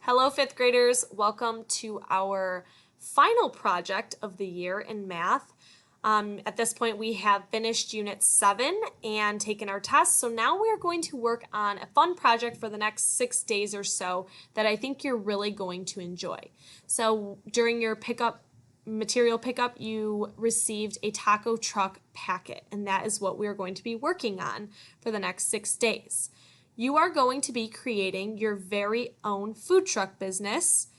Hello, fifth graders. Welcome to our final project of the year in math. At this point, we have finished Unit 7 and taken our tests. So now we are going to work on a fun project for the next 6 days or so that I think you're really going to enjoy. So during your material pickup, you received a taco truck packet, and that is what we are going to be working on for the next 6 days. You are going to be creating your very own food truck business,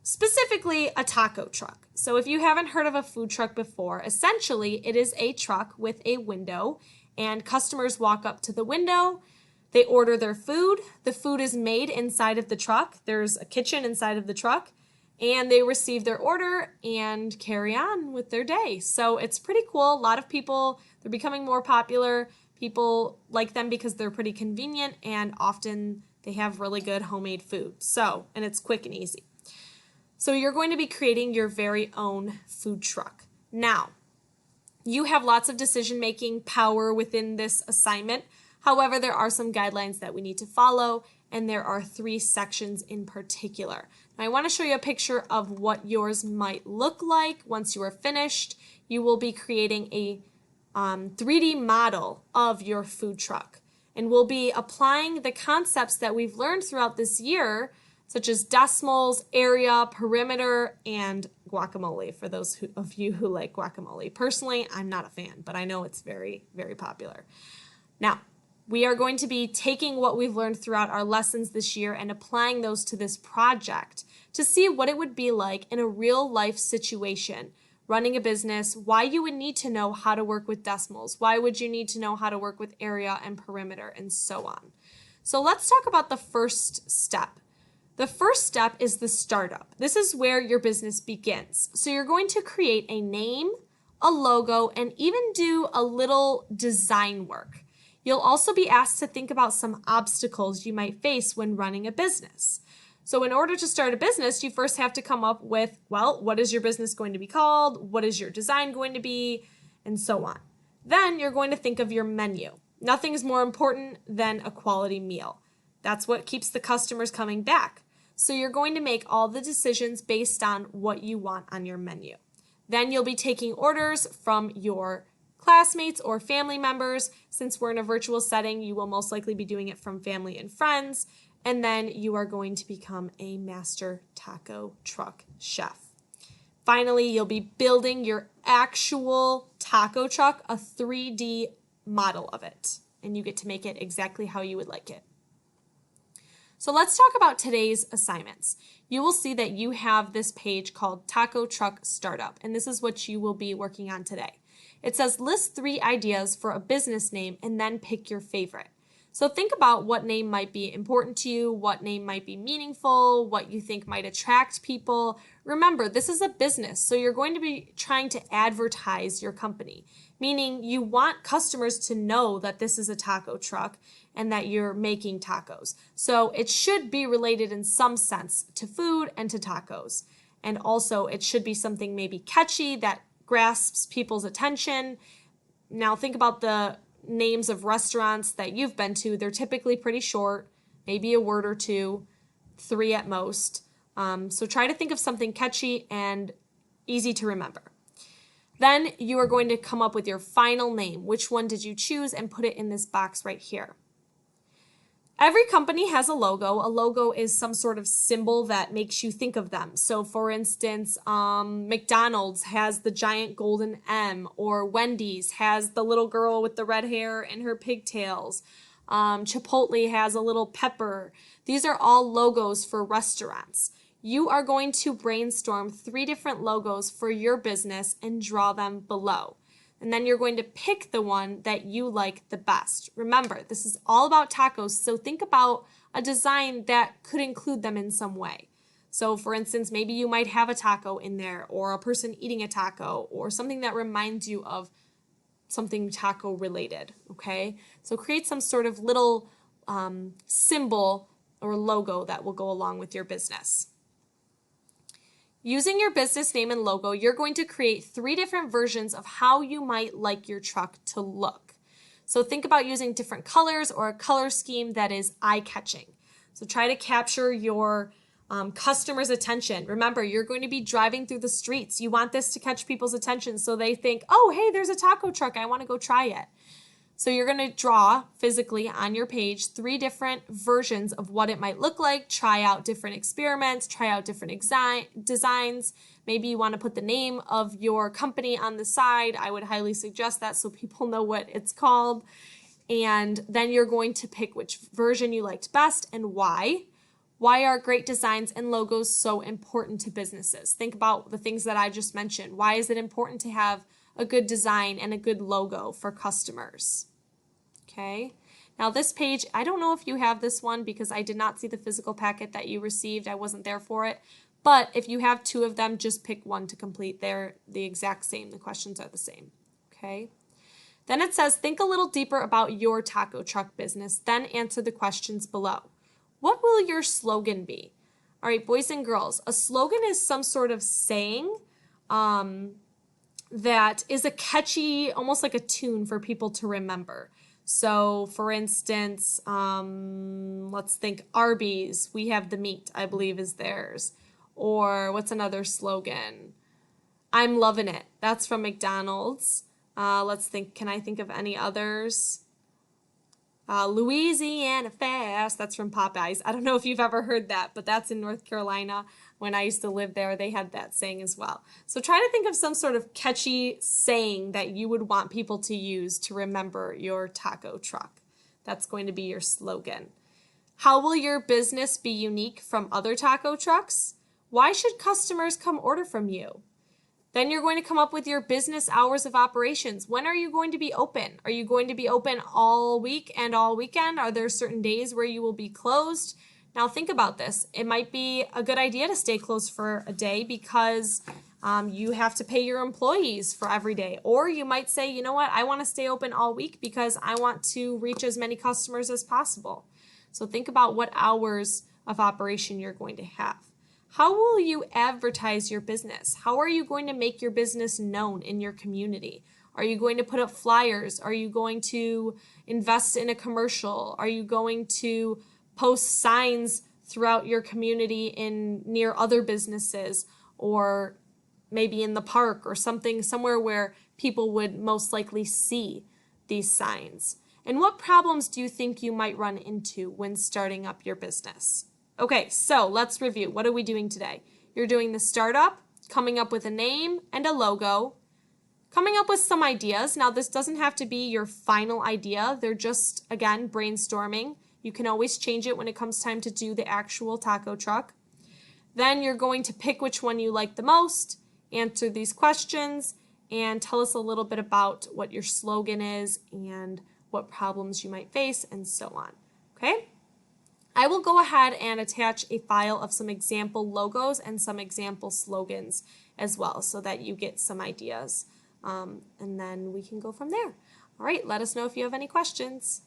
specifically a taco truck. So if you haven't heard of a food truck before, essentially it is a truck with a window, and customers walk up to the window, they order their food, the food is made inside of the truck, there's a kitchen inside of the truck, and they receive their order and carry on with their day. So it's pretty cool. A lot of people, they're becoming more popular. People like them because they're pretty convenient and often they have really good homemade food. And it's quick and easy. So you're going to be creating your very own food truck. Now, you have lots of decision-making power within this assignment. However, there are some guidelines that we need to follow, and there are 3 sections in particular. Now, I want to show you a picture of what yours might look like once you are finished. You will be creating a 3D model of your food truck, and we'll be applying the concepts that we've learned throughout this year, such as decimals, area, perimeter, and guacamole, for those of you who like guacamole. Personally, I'm not a fan, but I know it's very, very popular. Now, we are going to be taking what we've learned throughout our lessons this year and applying those to this project to see what it would be like in a real life situation, running a business, why you would need to know how to work with decimals, why would you need to know how to work with area and perimeter, and so on. So let's talk about the first step. The first step is the startup. This is where your business begins. So you're going to create a name, a logo, and even do a little design work. You'll also be asked to think about some obstacles you might face when running a business. So in order to start a business, you first have to come up with, well, what is your business going to be called? What is your design going to be? And so on. Then you're going to think of your menu. Nothing is more important than a quality meal. That's what keeps the customers coming back. So you're going to make all the decisions based on what you want on your menu. Then you'll be taking orders from your classmates or family members. Since we're in a virtual setting, you will most likely be doing it from family and friends. And then you are going to become a master taco truck chef. Finally, you'll be building your actual taco truck, a 3D model of it, and you get to make it exactly how you would like it. So let's talk about today's assignments. You will see that you have this page called Taco Truck Startup, and this is what you will be working on today. It says list 3 ideas for a business name and then pick your favorite. So think about what name might be important to you, what name might be meaningful, what you think might attract people. Remember, this is a business, so you're going to be trying to advertise your company, meaning you want customers to know that this is a taco truck and that you're making tacos. So it should be related in some sense to food and to tacos. And also it should be something maybe catchy that grasps people's attention. Now think about the names of restaurants that you've been to. They're typically pretty short, maybe a word or 2, 3 at most. So try to think of something catchy and easy to remember. Then you are going to come up with your final name. Which one did you choose, and put it in this box right here. Every company has a logo. A logo is some sort of symbol that makes you think of them. So for instance, McDonald's has the giant golden M, or Wendy's has the little girl with the red hair and her pigtails. Chipotle has a little pepper. These are all logos for restaurants. You are going to brainstorm 3 different logos for your business and draw them below. And then you're going to pick the one that you like the best. Remember, this is all about tacos, so think about a design that could include them in some way. So for instance, maybe you might have a taco in there, or a person eating a taco, or something that reminds you of something taco related, okay? So create some sort of little symbol or logo that will go along with your business. Using your business name and logo, you're going to create 3 different versions of how you might like your truck to look. So think about using different colors or a color scheme that is eye-catching. So try to capture your Customers' attention. Remember, you're going to be driving through the streets. You want this to catch people's attention so they think, oh, hey, there's a taco truck. I want to go try it. So you're going to draw physically on your page 3 different versions of what it might look like, try out different experiments, try out different designs. Maybe you want to put the name of your company on the side. I would highly suggest that so people know what it's called. And then you're going to pick which version you liked best and why. Why are great designs and logos so important to businesses? Think about the things that I just mentioned. Why is it important to have a good design and a good logo for customers? Okay. Now this page, I don't know if you have this one because I did not see the physical packet that you received. I wasn't there for it. But if you have 2 of them, just pick one to complete. They're the exact same. The questions are the same. Okay. Then it says, think a little deeper about your taco truck business, then answer the questions below. What will your slogan be? All right, boys and girls, a slogan is some sort of saying that is a catchy, almost like a tune for people to remember. So, for instance, let's think Arby's, we have the meat, I believe is theirs. Or what's another slogan? I'm loving it. That's from McDonald's. Let's think, can I think of any others? Louisiana Fast, that's from Popeyes. I don't know if you've ever heard that, but that's in North Carolina. When I used to live there, they had that saying as well. So try to think of some sort of catchy saying that you would want people to use to remember your taco truck. That's going to be your slogan. How will your business be unique from other taco trucks? Why should customers come order from you? Then you're going to come up with your business hours of operations. When are you going to be open? Are you going to be open all week and all weekend? Are there certain days where you will be closed? Now think about this. It might be a good idea to stay closed for a day because you have to pay your employees for every day. Or you might say, you know what, I want to stay open all week because I want to reach as many customers as possible. So think about what hours of operation you're going to have. How will you advertise your business? How are you going to make your business known in your community? Are you going to put up flyers? Are you going to invest in a commercial? Are you going to post signs throughout your community near other businesses or maybe in the park or somewhere where people would most likely see these signs? And what problems do you think you might run into when starting up your business? Okay, so let's review. What are we doing today? You're doing the startup, coming up with a name and a logo, coming up with some ideas. Now, this doesn't have to be your final idea. They're just, again, brainstorming. You can always change it when it comes time to do the actual taco truck. Then you're going to pick which one you like the most, answer these questions, and tell us a little bit about what your slogan is and what problems you might face and so on. Okay? I will go ahead and attach a file of some example logos and some example slogans as well so that you get some ideas. And then we can go from there. All right, let us know if you have any questions.